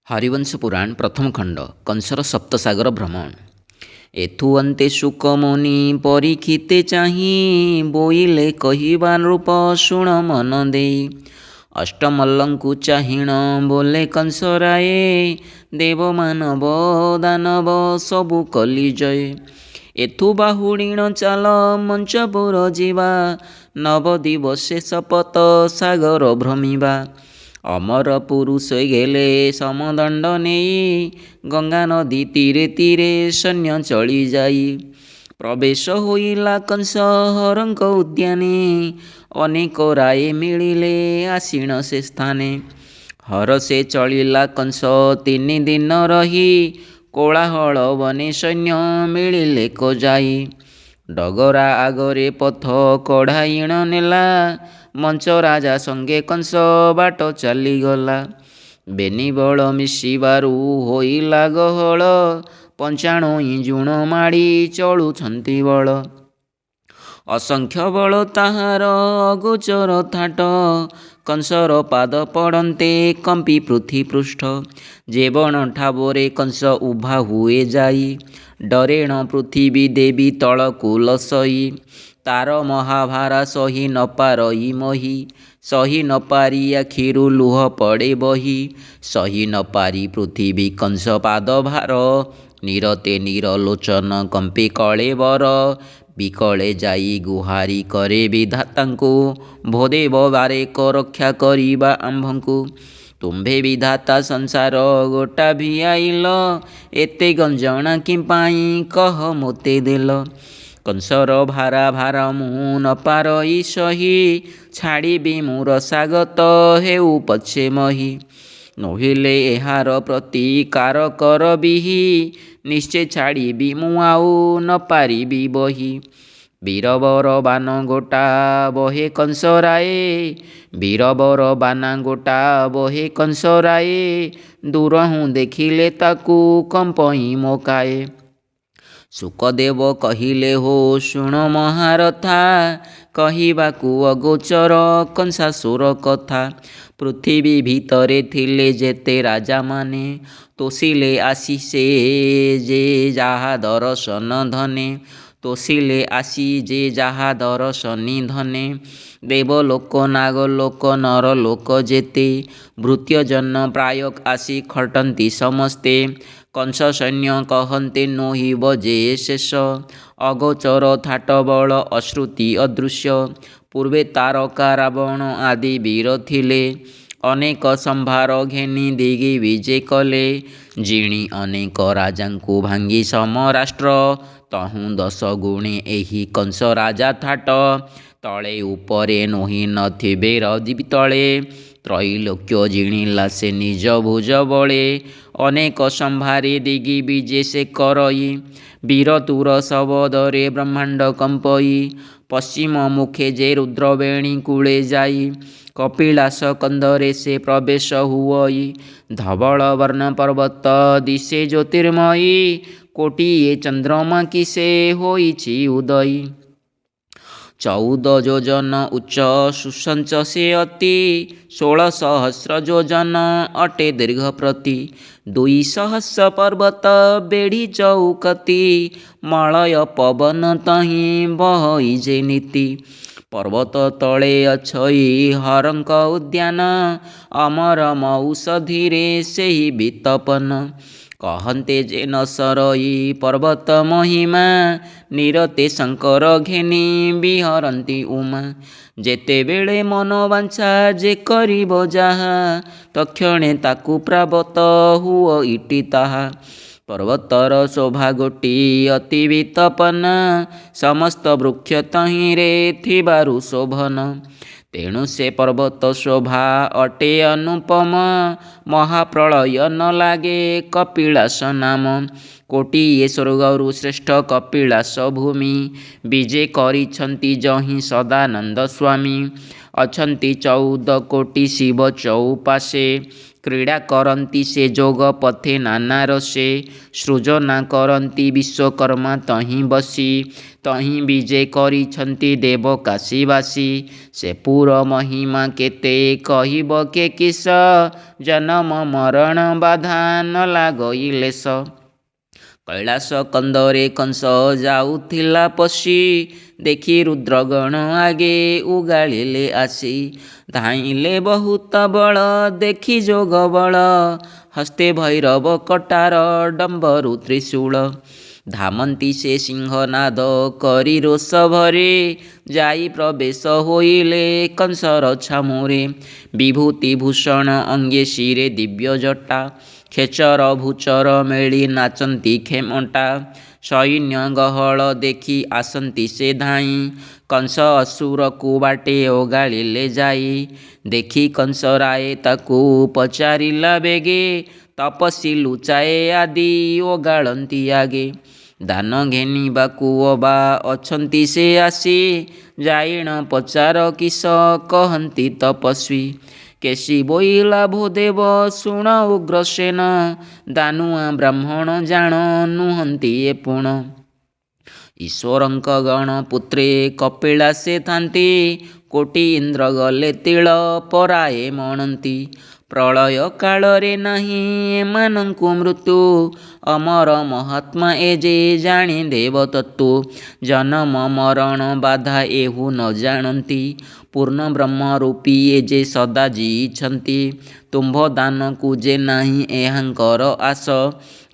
हरिवंश पुराण प्रथम खंड कंसर सप्तसागर भ्रमण। एथु अंते शुकमुनि परीक्षिते चाही बोइले कहिबा रूप शुण मन देई। अष्टमल्लंकु चाहिण बोले कंसराये देव मानव दानव सबु कली जय। एथु बाहुड़ीण चाल मंचपुर जीवा नवदिवसे शपथ सागर भ्रमिबा। अमर पुरुष गेले समदंड नेई गंगा नदी तीरे तीरे सैन्य चली जाई। प्रवेश होइला कंस हरंक उद्याने अनेक राय मिलिले आसीण से स्थाने। हर से चलिला कंस 3 दिन रही कोलाहल बने सैन्य मिलिले को जाई। डगरा आगरे पथ कढ़ाइण नेला मंच राजा संगे कंस बाट चलीगला। बेनी बल मिशिबारु होइला गहळ पंचाणोई जुण माड़ी चलुछंती बल। असंख्य बल ताहार अगोचर थाट कंसर पाद पड़न्ते कंपी पृथ्वी पृष्ठ। जेबण ठाबरे कंस उभा हुए जाई डरेण पृथ्वी देवी तळकु लसई। तार महाभारा सही न पारई मही सही न पारी आखिरु लुह पड़े बही। सही न पारी पृथ्वी कंस पाद भार निरते निरलोचन कंपे कलेबर। बिकले जाई गुहारी करे विधातांकु भोदेव बारेक रक्षा करिबा आम्भंकु। तुम्भे विधाता संसार गोटा भिआइल एते गंजणा किंपाई कह मोते देल। कंसर भारा भारा मु न पारई सही छाड़िबी मोर सागत हेउ पछे मही। नहिले एहार प्रतिकार करबिही निश्चय छाड़िबी मु आउ न पारिबी बही। बीरबर बान गोटा बहे कंसराये बीरबर बाना गोटा बहे कंसराये। दूरहूँ देखिले ताकू कंपई मोकाए। सुकदेव कहिले हो शुण महारथा कहिबाकू अगोचर कंसासुर कथा। पृथ्वी भितरे थिले जेते राजा माने तोषिले आसी से जे जाहा दर्शन धने। तोषिले आसी जे जाहा दर्शनी धने। देवलोक नागलोक नरलोक जेते भृत्यजन प्रायक आसी खटंती समस्ते। कंस सैन्य कहन्ते नोहिब जे शेष अगोचर थाट बल अश्रुति अदृश्य। पूर्वे तारका रावण आदि वीर थिले अनेक संभार घेनी दिगी विजे कले। जिणी अनेक राजांकु भांगी समराष्ट्र तहु 10 गुणे एही कंस राजा थाट। तले उपरे नोही नथिबे रदीप तले त्रैलोक्य जिणिला से निज भुज बले। अनेक संभारे दिगी विजे से करई वीरतुर शबदरे ब्रह्मांड कंपई। पश्चिम मुखे जे रुद्रवेणी कूले जाई कपिलास कंदरे से प्रवेश हुई। धवल वर्ण पर्वत दिशे ज्योतिर्मयी कोटिये चंद्रमा किसे होइछि उदयी। 14 योजन उच्च सुसंच से अति 16 सहस्र योजन अटे दीर्घ प्रति। 2 सहस्र पर्वत बेढ़ी चौकती मलय पवन तही बहई जे नीति। पर्वत तले अछई हरंक उद्यान अमर मौषधिरे सेहि वितपन। कहन्ते जे न सरई पर्वत महिमा निरते शंकर घेनी विहरंती उमा। जेते बेले मनोवांछा जे करिब जाहा तक्षणे ताकू प्राप्त हुओ इति ताहा। पर्वतर शोभा गोटी अति वितपन समस्त वृक्ष तहिरे थिबारु शोभन। तेणु से पर्वत शोभा अटे अनुपम महाप्रलय न लागे कपिलास नाम। कोटिये स्वर्गरु श्रेष्ठ कपिलास भूमि विजे करिछंती जहि सदानंद स्वामी। ଅଛନ୍ତି 14 କୋଟି ଶିବ ଚଉପାଶେ। କ୍ରୀଡ଼ା କରନ୍ତି ସେ ଯୋଗ ପଥେ ନାନା ରସେ। ସୃଜନା କରନ୍ତି ବିଶ୍ୱକର୍ମା ତହିଁ ବସି। ତହିଁ ବିଜେ କରିଛନ୍ତି ଦେବ କାଶୀବାସୀ। ସେ ପୁର ମହିମା କେତେ କହିବ କେ କିସ। ଜନମ ମରଣ ବାଧା ନ ଲାଗଇଲେଶ। କୈଳାସ କନ୍ଦରେ କଂସ ଯାଉଥିଲା ପଶି। ଦେଖି ରୁଦ୍ରଗଣ ଆଗେ ଉଗାଳିଲେ ଆସି। ଧାଇଁଲେ ବହୁତ ବଳ ଦେଖି ଯୋଗ ବଳ। ହସ୍ତେ ଭୈରବ କଟାର ଡମ୍ବରୁ ତ୍ରିଶୂଳ। ଧାମନ୍ତି ସେ ସିଂହନାଦ କରି ରୋଷ ଭରେ। ଯାଇ ପ୍ରବେଶ ହୋଇଲେ କଂସର ଛାମୁରେ। ବିଭୂତି ଭୂଷଣ ଅଙ୍ଗେ ଶିରେ ଦିବ୍ୟ ଜଟା। ଖେଚର ଭୂଚର ମେଳି ନାଚନ୍ତି ଖେମଟା। ସୈନ୍ୟ ଗହଳ ଦେଖି ଆସନ୍ତି ସେ ଧାଇଁ। କଂସ ଅସୁରକୁ ବାଟେ ଓଗାଳିଲେ ଯାଇ। ଦେଖି କଂସରାଏ ତାକୁ ପଚାରିଲା ବେଗେ। ତପସ୍ୱୀ ଲୁଚାଏ ଆଦି ଓଗାଳନ୍ତି ଆଗେ। ଦାନ ଘେନିବାକୁ ଅବା ଅଛନ୍ତି ସେ ଆସି। ଯାଇଣ ପଚାର କିସ କହନ୍ତି ତପସ୍ୱୀ। କେଶୀ ବୋଇଲା ଭୂଦେବ ଶୁଣ ଉଗ୍ରସେନ। ଦାନୁଆ ବ୍ରାହ୍ମଣ ଜାଣ ନୁହନ୍ତି ଏ ପୁଣ। ଈଶ୍ୱରଙ୍କ ଗଣ ପୁତ୍ରେ କପିଳାସେ ଥାନ୍ତି। କୋଟି ଇନ୍ଦ୍ର ଗଲେ ତିଳ ପରାଏ ମଣନ୍ତି। ପ୍ରଳୟ କାଳରେ ନାହିଁ ଏମାନଙ୍କୁ ମୃତ୍ୟୁ। ଅମର ମହାତ୍ମା ଏ ଯେ ଜାଣେ ଦେବତତ୍ତ୍ୱ। ଜନମ ମରଣ ବାଧା ଏହୁ ନ ଜାଣନ୍ତି। ପୂର୍ଣ୍ଣ ବ୍ରହ୍ମ ରୂପୀ ଏ ଯେ ସଦା ଜୀଇଛନ୍ତି। ତୁମ୍ଭ ଦାନକୁ ଯେ ନାହିଁ ଏହାଙ୍କର ଆଶ।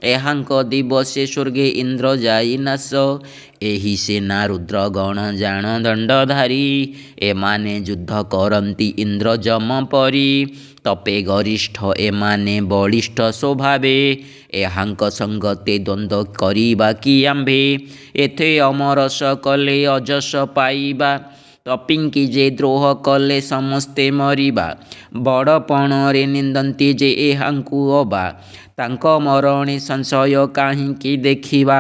ଏହାଙ୍କ ଦିବସେ ସ୍ୱର୍ଗେ ଇନ୍ଦ୍ର ଯାଇ ନାଶ। ଏହି ସେନା ରୁଦ୍ରଗଣ ଜାଣ ଦଣ୍ଡଧାରୀ। ଏମାନେ ଯୁଦ୍ଧ କରନ୍ତି ଇନ୍ଦ୍ର ଯମ ପରି। ତପେ ଗରିଷ୍ଠ ଏମାନେ ବଳିଷ୍ଠ ସ୍ୱଭାବେ। ଏହାଙ୍କ ସଙ୍ଗତେ ଦ୍ୱନ୍ଦ୍ୱ କରିବା କି ଆମ୍ଭେ। ଏଥେ ଅମରସ କଲେ ଅଜସ ପାଇବା। ତପୀଙ୍କି ଯେ ଦ୍ରୋହ କଲେ ସମସ୍ତେ ମରିବା। ବଡ଼ପଣରେ ନିନ୍ଦନ୍ତି ଯେ ଏହାଙ୍କୁ ଅବା। ତାଙ୍କ ମରଣେ ସଂଶୟ କାହିଁକି ଦେଖିବା।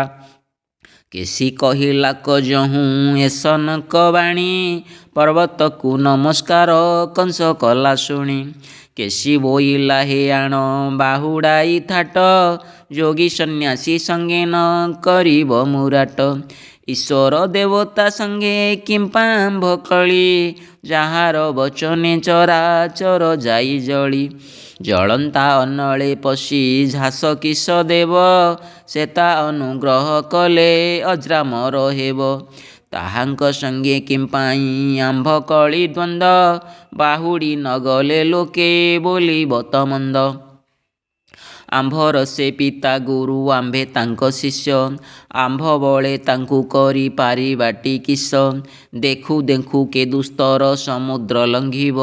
କେଶୀ କହିଲା କଜହୁଁ ଏସନକ ବାଣୀ। ପର୍ବତକୁ ନମସ୍କାର କଂସ କଲା ଶୁଣି। କେଶୀ ବୋଇଲା ହେ ଆଣ ବାହୁଡ଼ାଇ ଥାଟ। ଯୋଗୀ ସନ୍ନ୍ୟାସୀ ସଙ୍ଗେ ନ କରିବ ମୁରାଟ। ଈଶ୍ୱର ଦେବତା ସଙ୍ଗେ କିମ୍ପା ଆମ୍ଭ କଳି। ଯାହାର ବଚନେ ଚରାଚର ଯାଇ ଜଳି। ଜଳନ୍ତା ଅନଳେ ପଶି ଝାସ କିସ ଦେବ। ସେ ତା ଅନୁଗ୍ରହ କଲେ ଅଜରାମର ହେବ। ତାହାଙ୍କ ସଙ୍ଗେ କିମ୍ପାଇଁ ଆମ୍ଭ କଳି ଦ୍ୱନ୍ଦ୍ୱ। ବାହୁଡ଼ି ନଗଲେ ଲୋକେ ବୋଲିବ ତ ମନ୍ଦ। ଆମ୍ଭର ସେ ପିତା ଗୁରୁ ଆମ୍ଭେ ତାଙ୍କ ଶିଷ୍ୟ। ଆମ୍ଭ ବଳେ ତାଙ୍କୁ କରି ପାରିବାଟି କିସ। ଦେଖୁ ଦେଖୁ କେ ଦୁସ୍ତର ସମୁଦ୍ର ଲଙ୍ଘିବ।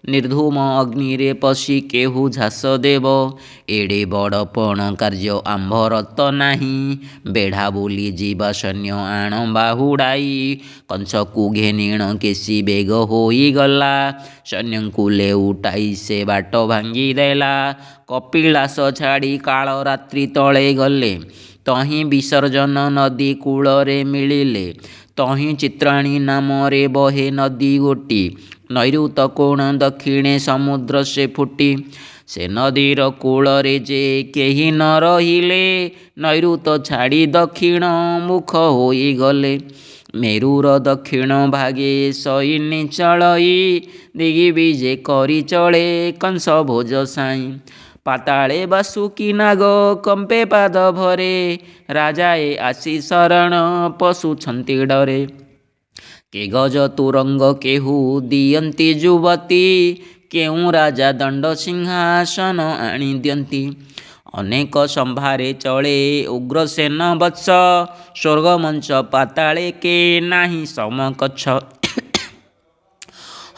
ନିର୍ଧୂମ ଅଗ୍ନିରେ ପଶି କେହୁ ଝାସ ଦେବ। ଏଡ଼େ ବଡ଼ପଣ କାର୍ଯ୍ୟ ଆମ୍ଭର ତ ନାହିଁ। ବେଢ଼ା ବୋଲି ଯିବା ସୈନ୍ୟ ଆଣ ବାହୁଡ଼ାଇ। କଂସକୁ ଘେନିଣ କେଶୀ ବେଗ ହୋଇଗଲା। ସୈନ୍ୟଙ୍କୁ ଲେଉଟାଇ ସେ ବାଟ ଭାଙ୍ଗି ଦେଲା। କପିଳାସ ଛାଡ଼ି କାଳ ରାତ୍ରି ତଳେ ଗଲେ। ତହିଁ ବିସର୍ଜନ ନଦୀ କୂଳରେ ମିଳିଲେ। ତହିଁ ଚିତ୍ରାଣୀ ନାମରେ ବହେ ନଦୀ ଗୋଟି। ନୈଋତ କୋଣ ଦକ୍ଷିଣେ ସମୁଦ୍ର ସେ ଫୁଟି। ସେ ନଦୀର କୂଳରେ ଯେ କେହି ନ ରହିଲେ। ନୈଋତ ଛାଡ଼ି ଦକ୍ଷିଣ ମୁଖ ହୋଇଗଲେ। ମେରୁର ଦକ୍ଷିଣ ଭାଗେ ସଇନି ଚଳଇ। ଦିଗିବିଜେ କରି ଚଳେ କଂସ ଭୋଜ ସାଇଁ। ପାତାଳେ ବାସୁକି ନାଗ କମ୍ପେ ପାଦ ଭରେ। ରାଜାଏ ଆସି ଶରଣ ପଶୁଛନ୍ତି ଡରେ। କେ ଗଜ ତୁରଙ୍ଗ କେହୁ ଦିଅନ୍ତି ଯୁବତୀ। କେଉଁ ରାଜା ଦଣ୍ଡ ସିଂହାସନ ଆଣି ଦିଅନ୍ତି। ଅନେକ ସମ୍ଭାରେ ଚଳେ ଉଗ୍ରସେନ ବତ୍ସ। ସ୍ୱର୍ଗମଞ୍ଚ ପାତାଳେ କେ ନାହିଁ ସମକଚ୍ଛ।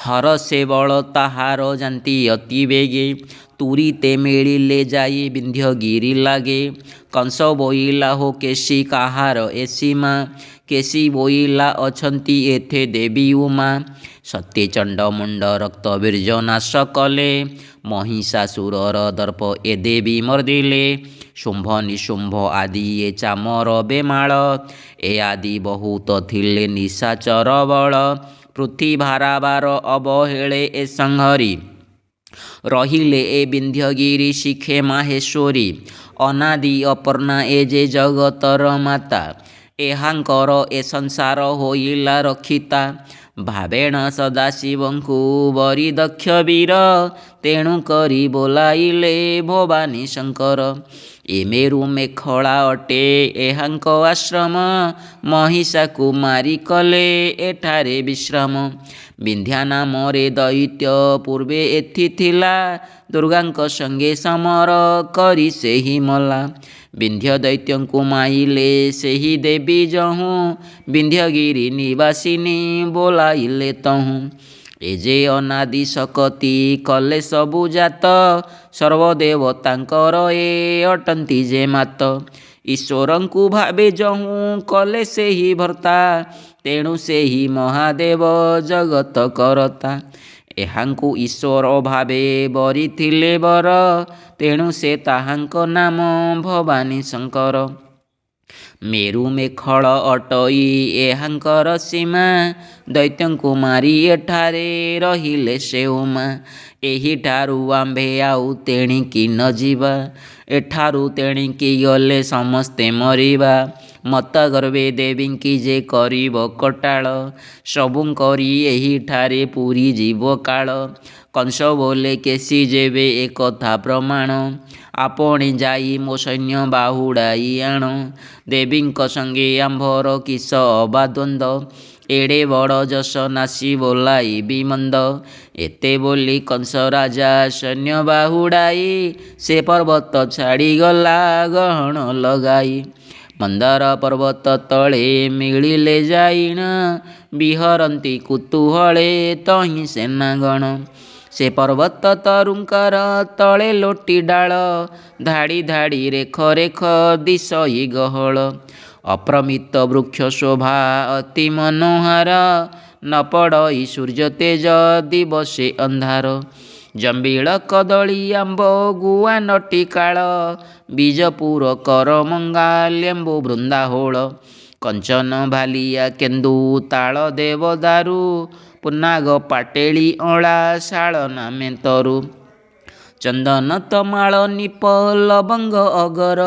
ହର ସେ ବଳ ତାହାର ଯାନ୍ତି ଅତି ବେଗେ। ତୁରିତେ ମିଳିଲେ ଯାଇ ବିନ୍ଧ୍ୟଗିରି ଲାଗେ। କଂସ ବୋଇଲା ହୋ କେଶୀ କାହାର ଏ ସୀମା। କେଶୀ ବୋଇଲା ଅଛନ୍ତି ଏଥେ ଦେବୀ ଉମା। ସତେ ଚଣ୍ଡମୁଣ୍ଡ ରକ୍ତ ବୀର୍ଯ୍ୟ ନାଶ କଲେ। ମହିଷାସୁରର ଦର୍ପ ଏ ଦେବୀ ମର୍ଦିଲେ। ଶୁମ୍ଭ ନିଶୁମ୍ଭ ଆଦି ଏ ଚାମର ବେମାଳ। ଏ ଆଦି ବହୁତ ଥିଲେ ନିଶାଚର ବଳ। ପୃଥ୍ୱୀ ଭାରାବାର ଅବହେଳେ ଏ ସଂହରି ରହିଲେ ଏ ବିନ୍ଧ୍ୟଗିରି ଶିଖେ ମାହେଶ୍ୱରୀ। ଅନାଦି ଅପର୍ଣ୍ଣା ଏ ଯେ ଜଗତର ମାତା, ଏହାଙ୍କର ଏ ସଂସାର ହୋଇଲା ରକ୍ଷିତା। ଭାବେଣ ସଦାଶିବଙ୍କୁ ବରି ଦକ୍ଷ ବୀର, ତେଣୁ କରି ବୋଲାଇଲେ ଭବାନୀ ଶଙ୍କର। ଏ ମେରୁ ମେଖଳା ଅଟେ ଏହାଙ୍କ ଆଶ୍ରମ, ମହିଷାକୁ ମାରି କଲେ ଏଠାରେ ବିଶ୍ରାମ। ବିନ୍ଧ୍ୟା ନାମରେ ଦୈତ୍ୟ ପୂର୍ବେ ଏଥି ଥିଲା, ଦୁର୍ଗାଙ୍କ ସଙ୍ଗେ ସମର କରି ସେହି ମଲା। ବିନ୍ଧ୍ୟ ଦୈତ୍ୟଙ୍କୁ ମାଇଲେ ସେହି ଦେବୀ ଯହୁଁ, ବିନ୍ଧ୍ୟଗିରି ନିବାସିନୀ ବୋଲାଇଲେ ତହୁଁ। ଏ ଯେ ଅନାଦି ଶକତି କଲେ ସବୁ ଜାତ, ସର୍ବଦେବତାଙ୍କର ଏ ଅଟନ୍ତି ଯେ ମାତ। ଈଶ୍ୱରଙ୍କୁ ଭାବେ ଯହୁଁ କଲେ ସେହି ଭର୍ତ୍ତା, ତେଣୁ ସେହି ମହାଦେବ ଜଗତ କରତା। ଏହାଙ୍କୁ ଈଶ୍ୱର ଭାବେ ବରିଥିଲେ ବର, ତେଣୁ ସେ ତାହାଙ୍କ ନାମ ଭବାନୀ ଶଙ୍କର। ମେରୁ ମେଖଳ ଅଟଇ ଏହାଙ୍କର ସୀମା, ଦୈତ୍ୟଙ୍କୁ ମାରି ଏଠାରେ ରହିଲେ ସେ ଉମା। ଏହିଠାରୁ ଆମ୍ଭେ ଆଉ ତେଣିକି ନ ଯିବା, ଏଠାରୁ ତେଣିକି ଗଲେ ସମସ୍ତେ ମରିବା। ମତ୍ତଗର୍ଭେ ଦେବୀଙ୍କି ଯେ କରିବ କଟାଳ, ସବୁଙ୍କରି ଏହିଠାରେ ପୁରୀ ଯିବ କାଳ। କଂସ ବୋଲେ କେଶୀ ଯେବେ ଏକଥା ପ୍ରମାଣ, ଆପଣେ ଯାଇ ମୋ ସୈନ୍ୟ ବାହୁଡ଼ାଇ ଆଣ। ଦେବୀଙ୍କ ସଙ୍ଗେ ଆମ୍ଭର କିସ ଅବା ଦ୍ୱନ୍ଦ, ଏଡ଼େ ବଡ଼ ଯଶ ନାସି ବୋଲାଇବି ମନ୍ଦ। ଏତେ ବୋଲି କଂସ ରାଜା ସୈନ୍ୟ ବାହୁଡ଼ାଇ, ସେ ପର୍ବତ ଛାଡ଼ିଗଲା ଗହଣ ଲଗାଇ। ମନ୍ଦାର ପର୍ବତ ତଳେ ମିଳିଲେ ଯାଇଣ, ବିହରନ୍ତି କୁତୁହଳେ ତହିଁ ସେନାଗଣ। ସେ ପର୍ବତ ତରୁଙ୍କର ତଳେ ଲୋଟି ଡାଳ, ଧାଡ଼ି ଧାଡ଼ି ରେଖ ରେଖ ଦିଶଇ ଗହଳ। ଅପ୍ରମିତ ବୃକ୍ଷ ଶୋଭା ଅତି ମନୋହର, ନ ପଡ଼ଇ ସୂର୍ଯ୍ୟ ତେଜ ଦିବସେ ଅନ୍ଧାର। ଜମ୍ବିଳ କଦଳୀ ଆମ୍ବ ଗୁଆ ନଟି କାଳ, ବିଜପୁର କରମଙ୍ଗା ଲେମ୍ବୁ ବୃନ୍ଦା ହୋଳ। କଞ୍ଚନ ଭାଲିଆ କେନ୍ଦୁ ତାଳ ଦେବଦାରୁ, ପୁନ୍ନାଗ ପାଟେଳି ଅଁଳା ଶାଳ ନାମେ ତରୁ। ଚନ୍ଦନ ତମାଳ ନିପ ଲବଙ୍ଗ ଅଗର,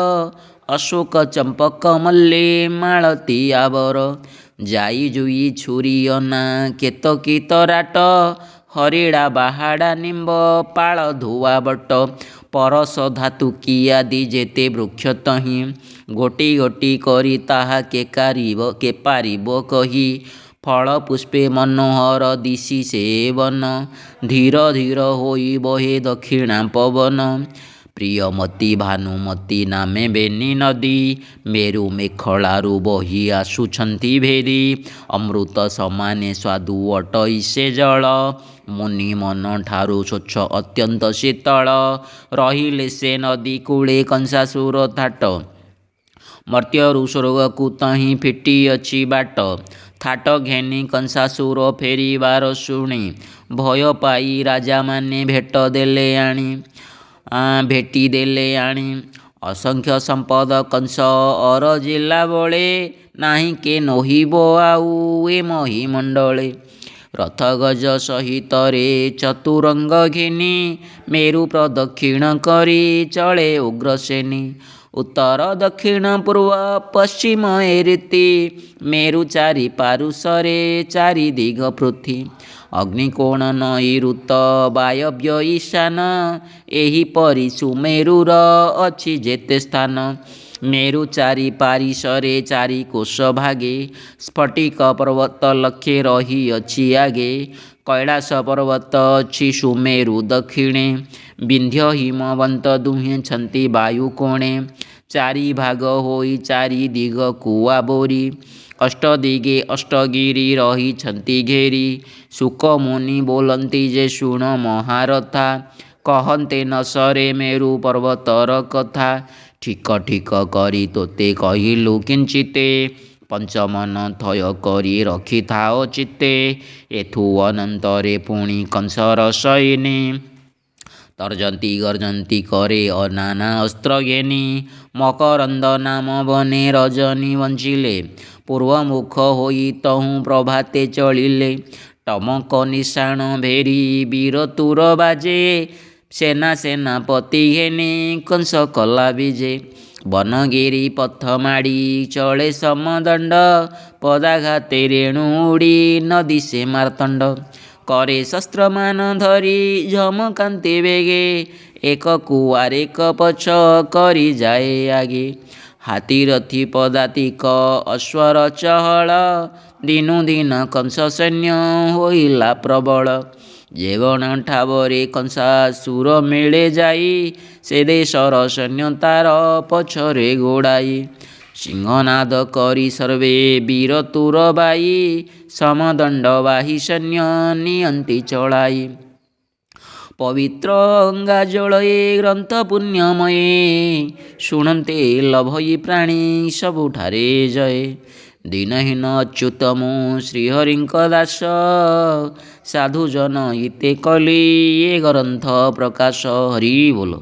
ଅଶୋକ ଚମ୍ପକ ମଲ୍ଲି ମାଳତୀ ଆବର। ଜାଇ ଜୁଇ ଛୁରି ଅନା କେତକୀ ତରାଟ, ହରିଡ଼ା ବାହାଡ଼ା ନିମ୍ବ ପାଳ ଧୁଆ ବଟ। ପରଶ ଧାତୁକୀ ଆଦି ଯେତେ ବୃକ୍ଷ ତହିଁ, ଗୋଟି ଗୋଟି କରି ତାହା କେ ପାରିବ କହି। ଫଳ ପୁଷ୍ପେ ମନୋହର ଦିଶି ସେ ବନ, ଧୀର ଧୀର ହୋଇ ବହେ ଦକ୍ଷିଣା ପବନ। ପ୍ରିୟମତୀ ଭାନୁମତୀ ନାମେ ବେନି ନଦୀ, ମେରୁ ମେଖଳାରୁ ବହି ଆସୁଛନ୍ତି ଭେଦି। ଅମୃତ ସମାନେ ସ୍ୱାଦୁ ଅଟଇ ସେ ଜଳ, ମୁନି ମନ ଠାରୁ ସ୍ୱଚ୍ଛ ଅତ୍ୟନ୍ତ ଶୀତଳ। ରହିଲେ ସେ ନଦୀ କୂଳେ କଂସାସୁର ଥାଟ, ମର୍ତ୍ତ୍ୟରୁ ସ୍ୱର୍ଗକୁ ତହିଁ ଫିଟିଅଛି ବାଟ। ଥାଟ ଘେନି କଂସାସୁର ଫେରିବାର ଶୁଣି, ଭୟ ପାଇ ରାଜାମାନେ ଭେଟି ଦେଲେ ଆଣି। ଅସଂଖ୍ୟ ସମ୍ପଦ କଂସ ଅରଜିଲା ବଳେ, ନାହିଁ କେ ନୋହିବ ଆଉ ଏ ମହିମଣ୍ଡଳେ। ରଥ ଗଜ ସହିତରେ ଚତୁରଙ୍ଗ ଘେନି, ମେରୁ ପ୍ରଦକ୍ଷିଣ କରି ଚଳେ ଉଗ୍ରସେନି। ଉତ୍ତର ଦକ୍ଷିଣ ପୂର୍ବ ପଶ୍ଚିମ ଏ ରୀତି, ମେରୁ ଚାରି ପାରୁଷରେ ଚାରି ଦିଗ ପୃଥ୍ୱୀ। ଅଗ୍ନିକୋଣ ନୈଋତ ବାୟବ୍ୟ ଈଶାନ, ଏହିପରି ସୁମେରୁର ଅଛି ଯେତେ ସ୍ଥାନ। ମେରୁ ଚାରି ପାରିଶରେ ଚାରି କୋଶ ଭାଗେ, ସ୍ଫଟିକ ପର୍ବତ ଲକ୍ଷେ ରହିଅଛି ଆଗେ। କୈଳାସ ପର୍ବତ ଅଛି ସୁମେରୁ ଦକ୍ଷିଣେ, ବିନ୍ଧ୍ୟ ହିମବନ୍ତ ଦୁହେଁ ଛନ୍ତି ବାୟୁ କୋଣେ। ଚାରି ଭାଗ ହୋଇ ଚାରି ଦିଗକୁ ଆବୋରି, ଅଷ୍ଟଦିଗେ ଅଷ୍ଟଗିରି ରହିଛନ୍ତି ଘେରି। ଶୁକ ମୁନି ବୋଲନ୍ତି ଯେ ଶୁଣ ମହାରଥା, କହନ୍ତେ ନ ସରେ ମେରୁ ପର୍ବତର କଥା। ଠିକ ଠିକ କରି ତୋତେ କହିଲୁ କିଞ୍ଚିତେ, ପଞ୍ଚମନ ଥୟ କରି ରଖିଥାଅ ଚିତ୍ତେ। ଏଥୁ ଅନନ୍ତରେ ପୁଣି କଂସର ସୈନୀ, ତର୍ଜନ୍ତି ଗର୍ଜନ୍ତି କରେ ନାନା ଅସ୍ତ୍ର ଘେନି। ମକରନ୍ଦ ନାମ ବନେ ରଜନୀ ବଞ୍ଚିଲେ, ପୂର୍ବମୁଖ ହୋଇ ତହୁଁ ପ୍ରଭାତେ ଚଳିଲେ। ଟମକ ନିଶାଣ ଭେରି ବୀର ତୁର ବାଜେ, ସେନା ସେନାପତି ହେନେ କଂସ କଲା ବିଜେ। ବନଗିରି ପଥ ମାଡ଼ି ଚଳେ ସମଦଣ୍ଡ, ପଦାଘାତେ ରେଣୁ ଉଡ଼ି ନଦୀ ସେ ମାର୍ତ୍ତଣ୍ଡ। କରେ ଶସ୍ତ୍ରମାନ ଧରି ଝମକାନ୍ତେ ବେଗେ, ଏକ କୁଆର ଏକ ପଛ କରି ଯାଏ ଆଗେ। ହାତୀରଥି ପଦାତିକ ଅଶ୍ୱର ଚହଳ, ଦିନୁ ଦିନ କଂସ ସୈନ୍ୟ ହୋଇଲା ପ୍ରବଳ। ଯେବଣ ଠାବରେ କଂସାସୁର ମେଳେ ଯାଇ, ସେ ଦେଶର ସୈନ୍ୟ ତାର ପଛରେ ଗୋଡ଼ାଇ। ସିଂହନାଦ କରି ସର୍ବେ ବୀର ତୁର ବାଇ, ସମଦଣ୍ଡ ବାହି ସୈନ୍ୟ ନିଅନ୍ତି ଚଳାଇ। ପବିତ୍ର ଗଙ୍ଗା ଜଳ ଏ ଗ୍ରନ୍ଥ ପୁଣ୍ୟମୟେ, ଶୁଣନ୍ତେ ଲଭଇ ପ୍ରାଣୀ ସବୁଠାରେ ଜୟେ। ଦିନହୀନ ଅଚ୍ୟୁତ ମୁଁ ଶ୍ରୀହରିଙ୍କ ଦାସ, ସାଧୁଜନ ହିତେ କଲି ଏ ଗ୍ରନ୍ଥ ପ୍ରକାଶ। ହରି ବୋଲ।